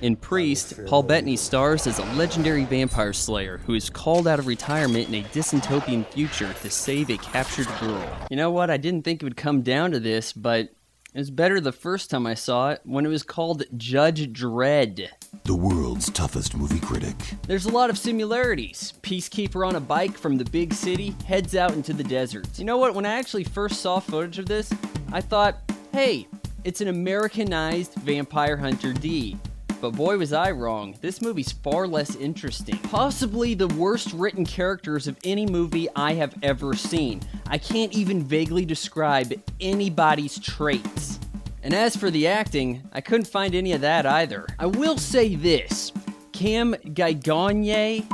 In Priest, Paul Bettany stars as a legendary vampire slayer who is called out of retirement in a dystopian future to save a captured girl. You know what? I didn't think it would come down to this, but it was better the first time I saw it when it was called Judge Dredd. The world's toughest movie critic. There's a lot of similarities. Peacekeeper on a bike from the big city heads out into the deserts. You know what? When I actually first saw footage of this, I thought, hey, it's an Americanized Vampire Hunter D. But boy was I wrong, this movie's far less interesting. Possibly the worst written characters of any movie I have ever seen. I can't even vaguely describe anybody's traits. And as for the acting, I couldn't find any of that either. I will say this, Cam Gigantic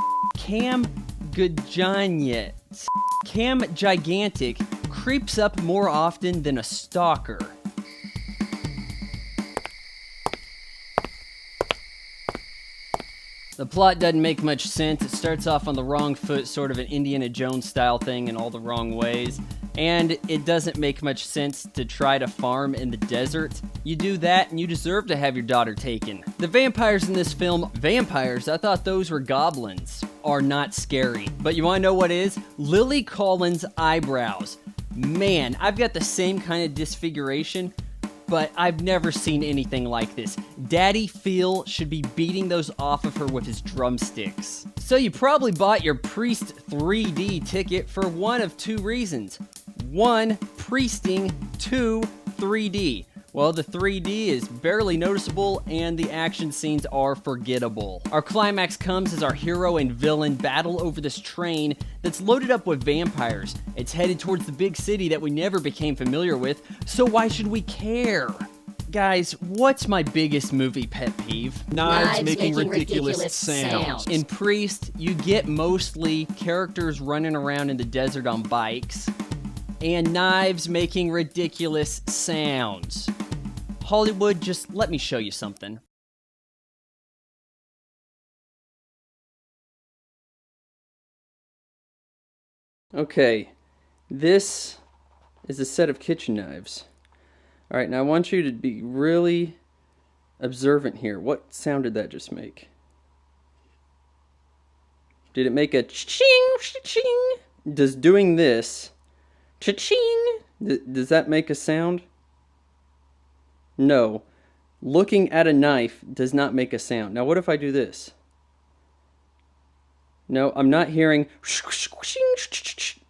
creeps up more often than a stalker. The plot doesn't make much sense. It starts off on the wrong foot, sort of an Indiana Jones style thing in all the wrong ways. And it doesn't make much sense to try to farm in the desert. You do that and you deserve to have your daughter taken. The vampires in this film, vampires, I thought those were goblins, are not scary. But you wanna know what is? Lily Collins' eyebrows. Man, I've got the same kind of disfiguration, but I've never seen anything like this. Daddy Phil should be beating those off of her with his drumsticks. So you probably bought your Priest 3D ticket for one of two reasons. One, priesting, two, 3D. Well, the 3D is barely noticeable and the action scenes are forgettable. Our climax comes as our hero and villain battle over this train that's loaded up with vampires. It's headed towards the big city that we never became familiar with, so why should we care? Guys, what's my biggest movie pet peeve? Knives making ridiculous sounds. In Priest, you get mostly characters running around in the desert on bikes, and knives making ridiculous sounds. Hollywood, just let me show you something. Okay, this is a set of kitchen knives. Alright, now I want you to be really observant here. What sound did that just make? Did it make a cha-ching, cha-ching? Does doing this, cha-ching, does that make a sound? No. Looking at a knife does not make a sound. Now what if I do this? No, I'm not hearing.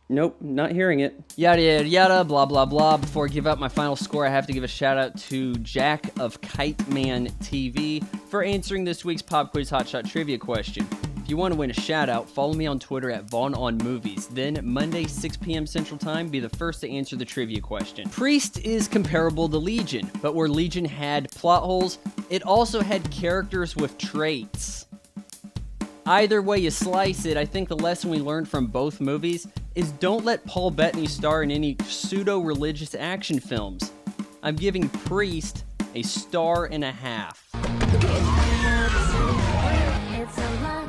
Nope, not hearing it. Yada yada yada, blah blah blah. Before I give out my final score, I have to give a shout out to Jack of Kite Man TV for answering this week's Pop Quiz Hotshot Trivia question. If you want to win a shout out, follow me on Twitter at VaughnOnMovies. Then Monday 6 p.m. Central Time, be the first to answer the trivia question. Priest is comparable to Legion, but where Legion had plot holes, it also had characters with traits. Either way you slice it, I think the lesson we learned from both movies is don't let Paul Bettany star in any pseudo-religious action films. I'm giving Priest a 1.5 stars. It's a